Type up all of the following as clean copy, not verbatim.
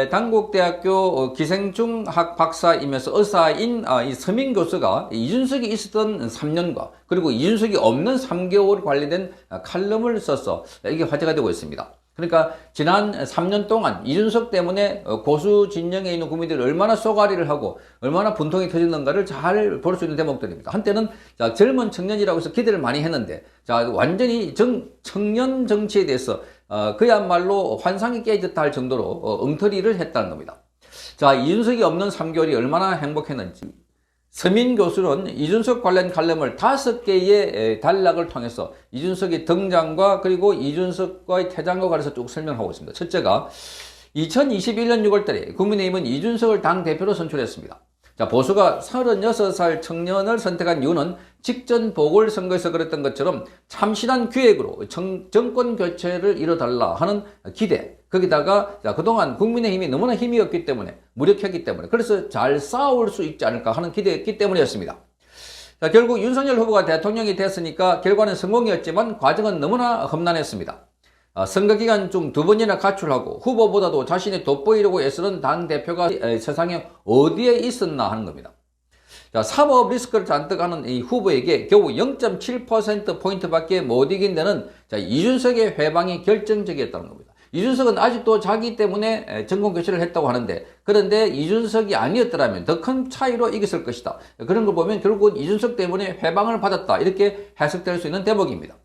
단국대학교 기생충학 박사이면서 의사인 이 서민 교수가 이준석이 있었던 3년과 그리고 이준석이 없는 3개월 관련된 칼럼을 써서 이게 화제가 되고 있습니다. 그러니까 지난 3년 동안 이준석 때문에 고수 진영에 있는 국민들이 얼마나 쏘가리를 하고 얼마나 분통이 터졌는가를 잘 볼 수 있는 대목들입니다. 한때는 젊은 청년이라고 해서 기대를 많이 했는데 완전히 청년 정치에 대해서 그야말로 환상이 깨졌다 할 정도로 엉터리를 했다는 겁니다. 이준석이 없는 3개월이 얼마나 행복했는지. 서민 교수는 이준석 관련 칼럼을 5개의 단락을 통해서 이준석의 등장과 그리고 이준석과의 퇴장과 관해서 쭉 설명하고 있습니다. 첫째가 2021년 6월달에 국민의힘은 이준석을 당대표로 선출했습니다. 보수가 36살 청년을 선택한 이유는 직전 보궐선거에서 그랬던 것처럼 참신한 기획으로 정권 교체를 이뤄달라 하는 기대, 거기다가 그동안 국민의힘이 너무나 힘이 없기 때문에 무력했기 때문에 그래서 잘 싸울 수 있지 않을까 하는 기대였기 때문이었습니다. 결국 윤석열 후보가 대통령이 됐으니까 결과는 성공이었지만 과정은 너무나 험난했습니다. 선거기간 중 2번이나 가출하고 후보보다도 자신이 돋보이려고 애쓰는 당대표가 세상에 어디에 있었나 하는 겁니다. 사법 리스크를 잔뜩 하는 이 후보에게 겨우 0.7%포인트밖에 못 이긴 데는 이준석의 회방이 결정적이었다는 겁니다. 이준석은 아직도 자기 때문에 정권 교체를 했다고 하는데 그런데 이준석이 아니었더라면 더 큰 차이로 이겼을 것이다. 그런 걸 보면 결국은 이준석 때문에 회방을 받았다. 이렇게 해석될 수 있는 대목입니다.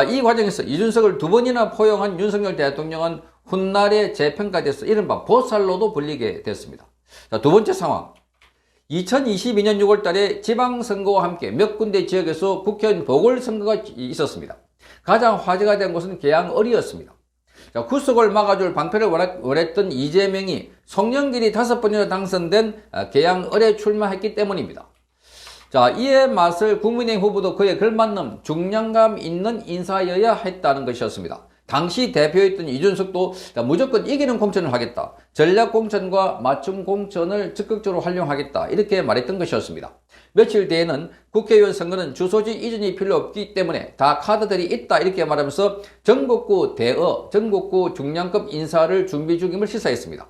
이 과정에서 이준석을 2번이나 포용한 윤석열 대통령은 훗날에 재평가돼서 이른바 보살로도 불리게 됐습니다. 두 번째 상황. 2022년 6월 달에 지방선거와 함께 몇 군데 지역에서 국회의원 보궐선거가 있었습니다. 가장 화제가 된 곳은 계양을이었습니다. 구속을 막아줄 방패를 원했던 이재명이 송영길이 5번이나 당선된 계양을에 출마했기 때문입니다. 이에 맞설 국민의힘 후보도 그에 걸맞는 중량감 있는 인사여야 했다는 것이었습니다. 당시 대표였던 이준석도 무조건 이기는 공천을 하겠다. 전략 공천과 맞춤 공천을 적극적으로 활용하겠다. 이렇게 말했던 것이었습니다. 며칠 뒤에는 국회의원 선거는 주소지 이전이 필요 없기 때문에 다 카드들이 있다. 이렇게 말하면서 전국구 대어, 전국구 중량급 인사를 준비 중임을 시사했습니다.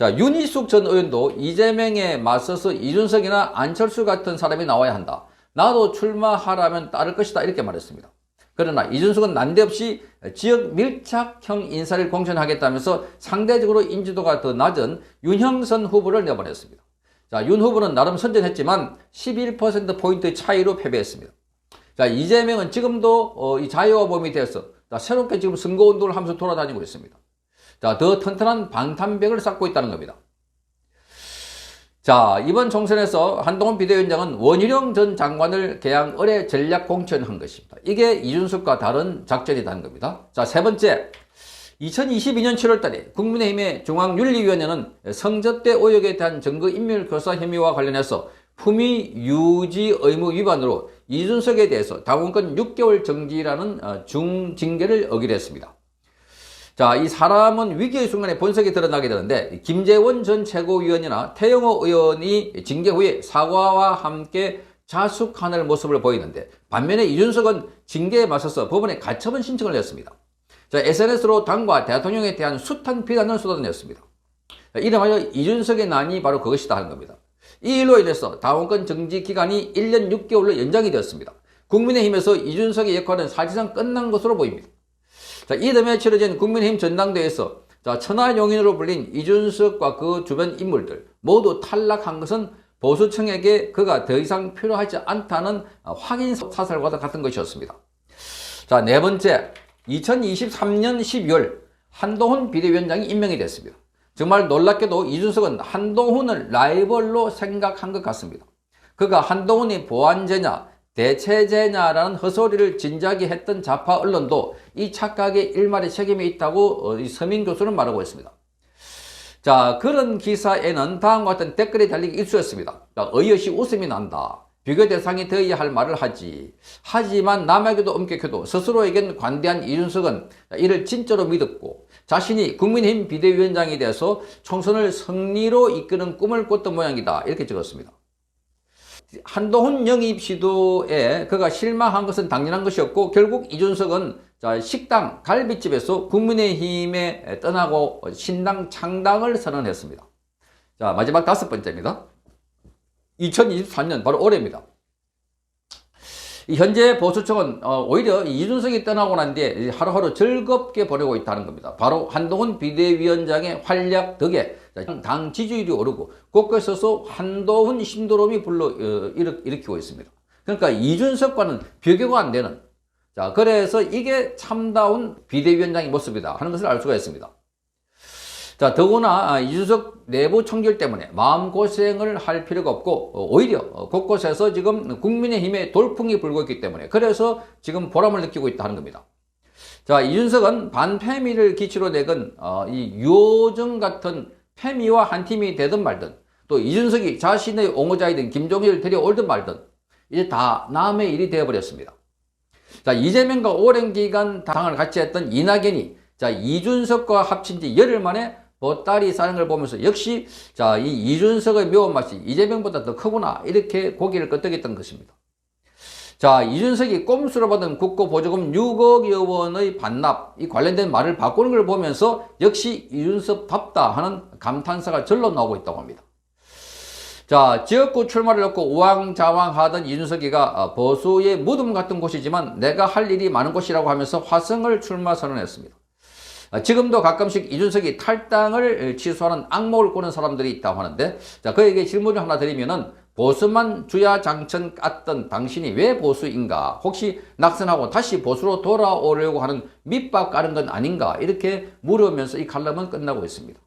윤희숙 전 의원도 이재명에 맞서서 이준석이나 안철수 같은 사람이 나와야 한다. 나도 출마하라면 따를 것이다. 이렇게 말했습니다. 그러나 이준석은 난데없이 지역 밀착형 인사를 공천하겠다면서 상대적으로 인지도가 더 낮은 윤형선 후보를 내보냈습니다. 윤 후보는 나름 선전했지만 11%포인트 차이로 패배했습니다. 이재명은 지금도 이 자유와 범위 되어서 새롭게 지금 선거운동을 하면서 돌아다니고 있습니다. 더 튼튼한 방탄벽을 쌓고 있다는 겁니다. 이번 총선에서 한동훈 비대위원장은 원희룡 전 장관을 계양을에 전략 공천한 것입니다. 이게 이준석과 다른 작전이라는 겁니다. 세 번째, 2022년 7월 달에 국민의힘의 중앙윤리위원회는 성접대 의혹에 대한 증거인멸교사 혐의와 관련해서 품위 유지 의무 위반으로 이준석에 대해서 당원권 6개월 정지라는 중징계를 어기로 했습니다. 이 사람은 위기의 순간에 본색이 드러나게 되는데 김재원 전 최고위원이나 태영호 의원이 징계 후에 사과와 함께 자숙하는 모습을 보이는데 반면에 이준석은 징계에 맞서서 법원에 가처분 신청을 냈습니다. SNS로 당과 대통령에 대한 숱한 비난을 쏟아냈습니다. 이름하여 이준석의 난이 바로 그것이다 하는 겁니다. 이 일로 인해서 당원권 정지 기간이 1년 6개월로 연장이 되었습니다. 국민의힘에서 이준석의 역할은 사실상 끝난 것으로 보입니다. 이듬해 치러진 국민의힘 전당대회에서 천하용인으로 불린 이준석과 그 주변 인물들 모두 탈락한 것은 보수층에게 그가 더 이상 필요하지 않다는 확인 사살과 같은 것이었습니다. 네 번째, 2023년 12월 한동훈 비대위원장이 임명이 됐습니다. 정말 놀랍게도 이준석은 한동훈을 라이벌로 생각한 것 같습니다. 그가 한동훈이 보완제냐 대체제냐라는 헛소리를 진작에 했던 좌파 언론도 이 착각의 일말의 책임이 있다고 이 서민 교수는 말하고 있습니다. 그런 기사에는 다음과 같은 댓글이 달리기 일쑤였습니다. 어이없이 웃음이 난다. 비교 대상이 되어야 할 말을 하지. 하지만 남에게도 엄격해도 스스로에겐 관대한 이준석은 이를 진짜로 믿었고 자신이 국민의힘 비대위원장이 돼서 총선을 승리로 이끄는 꿈을 꿨던 모양이다. 이렇게 적었습니다. 한동훈 영입 시도에 그가 실망한 것은 당연한 것이었고 결국 이준석은 자, 식당, 갈비집에서 국민의힘에 떠나고 신당 창당을 선언했습니다. 자, 마지막 5번째입니다. 2024년, 바로 올해입니다. 현재 보수층은 오히려 이준석이 떠나고 난 뒤에 하루하루 즐겁게 보내고 있다는 겁니다. 바로 한동훈 비대위원장의 활약 덕에 당 지지율이 오르고 곳곳에서 한동훈 신도롬이 일으키고 있습니다. 그러니까 이준석과는 비교가 안 되는, 자, 그래서 이게 참다운 비대위원장의 모습이다 하는 것을 알 수가 있습니다. 자, 더구나 이준석 내부 총질 때문에 마음고생을 할 필요가 없고 오히려 곳곳에서 지금 국민의힘의 돌풍이 불고 있기 때문에 그래서 지금 보람을 느끼고 있다는 겁니다. 자, 이준석은 반패미를 기치로 내건 이 유호정 같은 패미와 한 팀이 되든 말든, 또 이준석이 자신의 옹호자이든 김종일을 데려올든 말든 이제 다 남의 일이 되어버렸습니다. 자, 이재명과 오랜 기간 당을 같이 했던 이낙연이 자, 이준석과 합친 지 열흘 만에 보따리 싸는 걸 보면서 역시 자, 이 이준석의 매운맛이 이재명보다 더 크구나, 이렇게 고개를 끄덕였던 것입니다. 자, 이준석이 꼼수로 받은 국고보조금 6억여 원의 반납, 이 관련된 말을 바꾸는 걸 보면서 역시 이준석답다 하는 감탄사가 절로 나오고 있다고 합니다. 자, 지역구 출마를 놓고 우왕좌왕하던 이준석이가 보수의 무덤 같은 곳이지만 내가 할 일이 많은 곳이라고 하면서 화성을 출마 선언했습니다. 지금도 가끔씩 이준석이 탈당을 취소하는 악몽을 꾸는 사람들이 있다고 하는데, 자, 그에게 질문을 하나 드리면은 보수만 주야장천 깠던 당신이 왜 보수인가? 혹시 낙선하고 다시 보수로 돌아오려고 하는 밑밥 까는 건 아닌가? 이렇게 물으면서 이 칼럼은 끝나고 있습니다.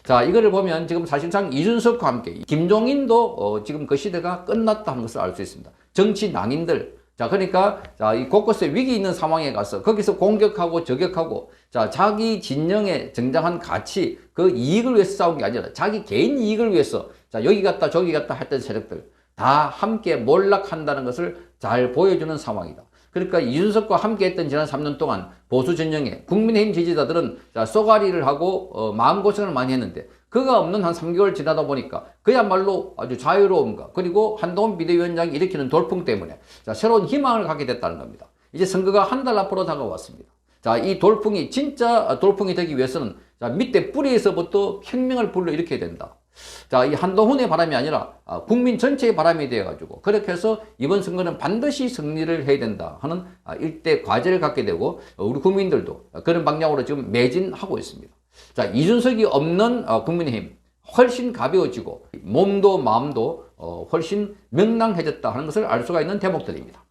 자, 이거를 보면 지금 사실상 이준석과 함께 김종인도 지금 그 시대가 끝났다 하는 것을 알 수 있습니다. 정치 낭인들, 자, 그러니까 자, 이 곳곳에 위기 있는 상황에 가서 거기서 공격하고 저격하고, 자, 자기 진영에 정당한 가치, 그 이익을 위해서 싸운 게 아니라 자기 개인 이익을 위해서 자, 여기 갔다 저기 갔다 했던 세력들 다 함께 몰락한다는 것을 잘 보여주는 상황이다. 그러니까 이준석과 함께 했던 지난 3년 동안 보수 진영에 국민의힘 지지자들은 자, 쏘가리를 하고 마음고생을 많이 했는데 그가 없는 한 3개월 지나다 보니까 그야말로 아주 자유로움과 그리고 한동훈 비대위원장이 일으키는 돌풍 때문에 자, 새로운 희망을 갖게 됐다는 겁니다. 이제 선거가 한 달 앞으로 다가왔습니다. 자, 이 돌풍이 진짜 돌풍이 되기 위해서는 자, 밑에 뿌리에서부터 혁명을 불러일으켜야 된다. 자, 이 한동훈의 바람이 아니라 국민 전체의 바람이 되어가지고 그렇게 해서 이번 선거는 반드시 승리를 해야 된다 하는 일대 과제를 갖게 되고 우리 국민들도 그런 방향으로 지금 매진하고 있습니다. 자, 이준석이 없는 국민의힘 훨씬 가벼워지고 몸도 마음도 훨씬 명랑해졌다 하는 것을 알 수가 있는 대목들입니다.